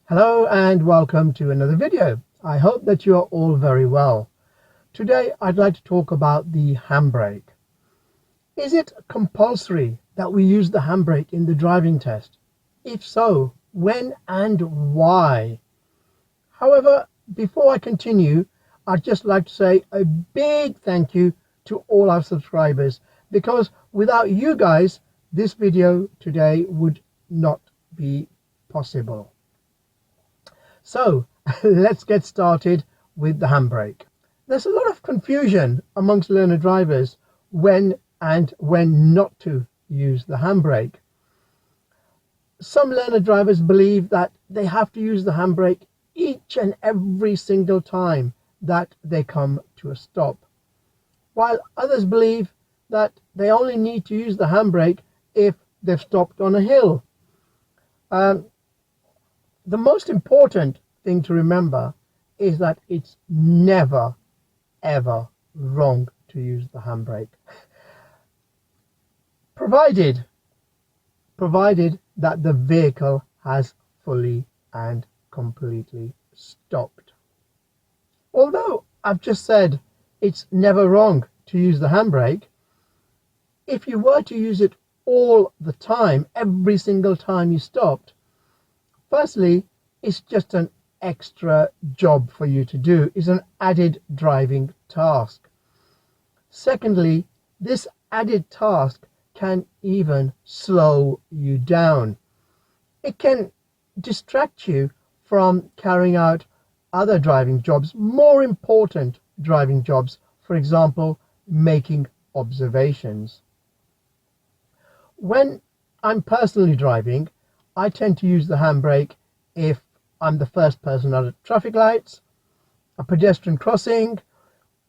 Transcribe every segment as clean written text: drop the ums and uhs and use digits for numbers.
Hello and welcome to another video. I hope that you are all very well. Today I'd like to talk about the handbrake. Is it compulsory that we use the handbrake in the driving test? If so, when and why? However, before I continue, I'd just like to say a big thank you to all our subscribers, because without you guys, this video today would not be possible. So let's get started with the handbrake. There's a lot of confusion amongst learner drivers when not to use the handbrake. Some learner drivers believe that they have to use the handbrake each and every single time that they come to a stop, while others believe that they only need to use the handbrake if they've stopped on a hill. The most important thing to remember is that it's never ever wrong to use the handbrake, provided that the vehicle has fully and completely stopped. Although I've just said it's never wrong to use the handbrake, if you were to use it all the time, every single time you stopped, firstly, it's just an extra job for you to do. It's an added driving task. Secondly, this added task can even slow you down. It can distract you from carrying out other driving jobs, more important driving jobs, for example, making observations. When I'm personally driving, I tend to use the handbrake if I'm the first person at traffic lights, a pedestrian crossing,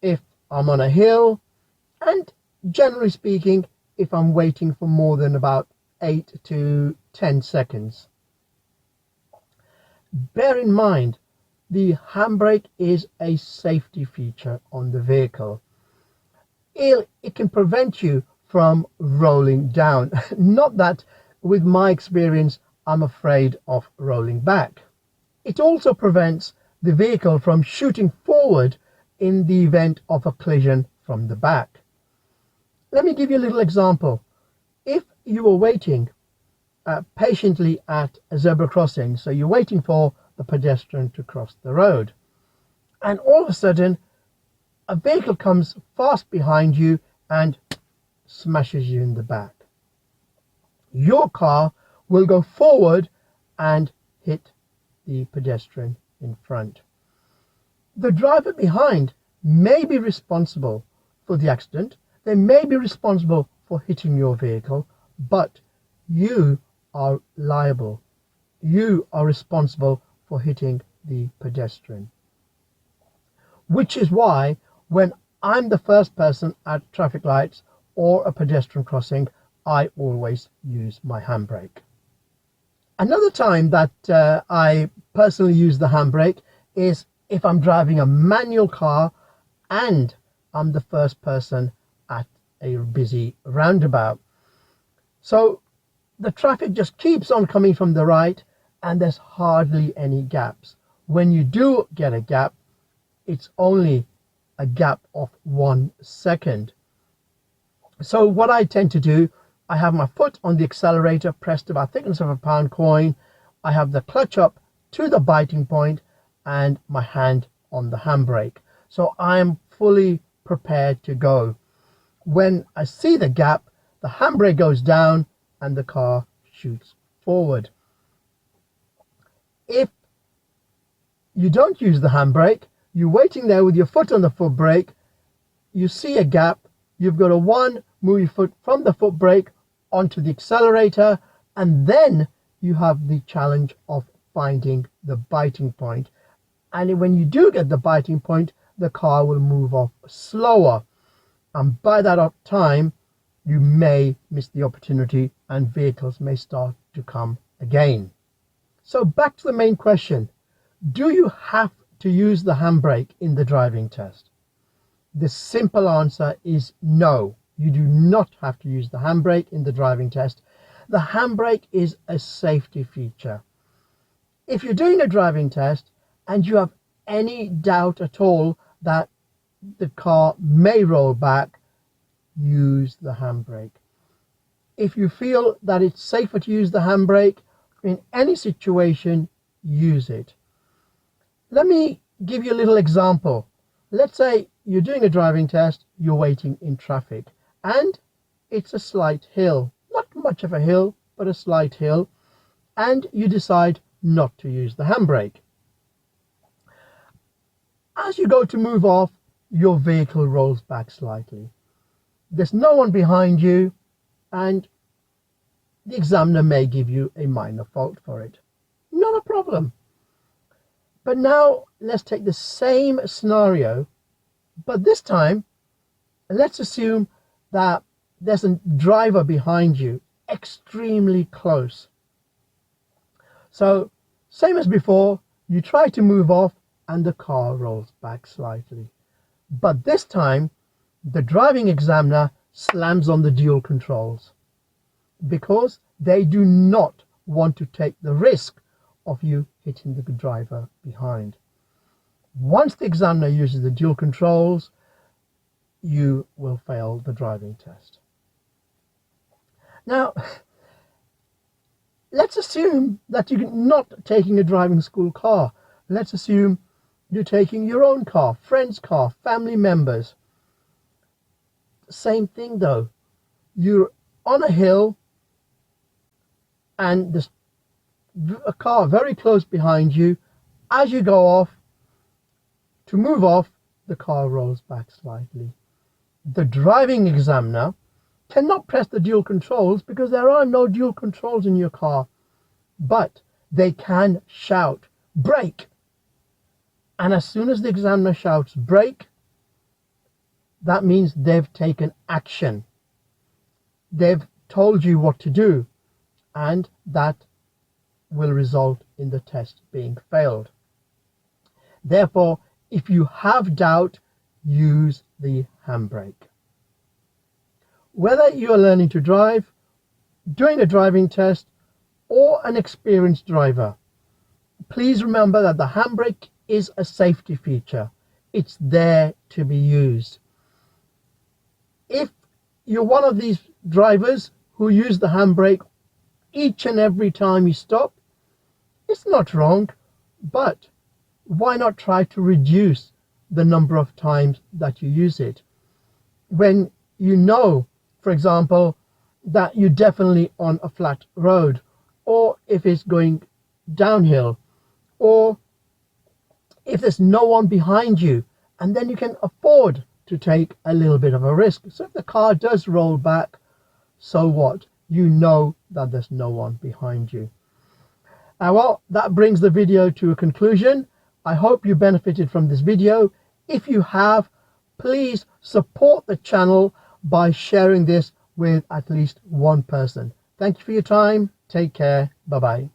if I'm on a hill, and generally speaking, if I'm waiting for more than about 8 to 10 seconds. Bear in mind, the handbrake is a safety feature on the vehicle. It can prevent you from rolling down. Not that, with my experience, I'm afraid of rolling back. It also prevents the vehicle from shooting forward in the event of a collision from the back. Let me give you a little example. If you were waiting patiently at a zebra crossing, so you're waiting for the pedestrian to cross the road, and all of a sudden a vehicle comes fast behind you and smashes you in the back, your car will go forward and hit the pedestrian in front. The driver behind may be responsible for the accident, they may be responsible for hitting your vehicle, but you are liable. You are responsible for hitting the pedestrian. Which is why when I'm the first person at traffic lights or a pedestrian crossing, I always use my handbrake. Another time that I personally use the handbrake is if I'm driving a manual car and I'm the first person at a busy roundabout. So the traffic just keeps on coming from the right and there's hardly any gaps. When you do get a gap, it's only a gap of 1 second. So what I tend to do, I have my foot on the accelerator pressed about thickness of a pound coin. I have the clutch up to the biting point and my hand on the handbrake. So I am fully prepared to go. When I see the gap, the handbrake goes down and the car shoots forward. If you don't use the handbrake, you're waiting there with your foot on the foot brake, you see a gap, you've got to move your foot from the foot brake onto the accelerator, and then you have the challenge of finding the biting point. And when you do get the biting point, the car will move off slower, and by that time you may miss the opportunity and vehicles may start to come again. So back to the main question, do you have to use the handbrake in the driving test? The simple answer is no. You do not have to use the handbrake in the driving test. The handbrake is a safety feature. If you're doing a driving test and you have any doubt at all that the car may roll back, use the handbrake. If you feel that it's safer to use the handbrake in any situation, use it. Let me give you a little example. Let's say you're doing a driving test, you're waiting in traffic, and it's a slight hill, not much of a hill, but a slight hill, and you decide not to use the handbrake. As you go to move off, your vehicle rolls back slightly. There's no one behind you, and the examiner may give you a minor fault for it. Not a problem. But now let's take the same scenario, but this time let's assume that there's a driver behind you extremely close. So same as before, you try to move off and the car rolls back slightly. But this time the driving examiner slams on the dual controls because they do not want to take the risk of you hitting the driver behind. Once the examiner uses the dual controls, you will fail the driving test. Now, let's assume that you're not taking a driving school car. Let's assume you're taking your own car, friend's car, family members. Same thing though. You're on a hill and there's a car very close behind you. As you go off, to move off, the car rolls back slightly. The driving examiner cannot press the dual controls because there are no dual controls in your car, but they can shout, "Brake!" And as soon as the examiner shouts "brake," that means they've taken action. They've told you what to do, and that will result in the test being failed. Therefore, if you have doubt, use the handbrake. Whether you are learning to drive, doing a driving test, or an experienced driver, please remember that the handbrake is a safety feature. It's there to be used. If you're one of these drivers who use the handbrake each and every time you stop, it's not wrong, but why not try to reduce the number of times that you use it? When you know, for example, that you're definitely on a flat road, or if it's going downhill, or if there's no one behind you, and then you can afford to take a little bit of a risk. So if the car does roll back, so what? You know that there's no one behind you. Well, that brings the video to a conclusion. I hope you benefited from this video. If you have, please support the channel by sharing this with at least one person. Thank you for your time. Take care. Bye-bye.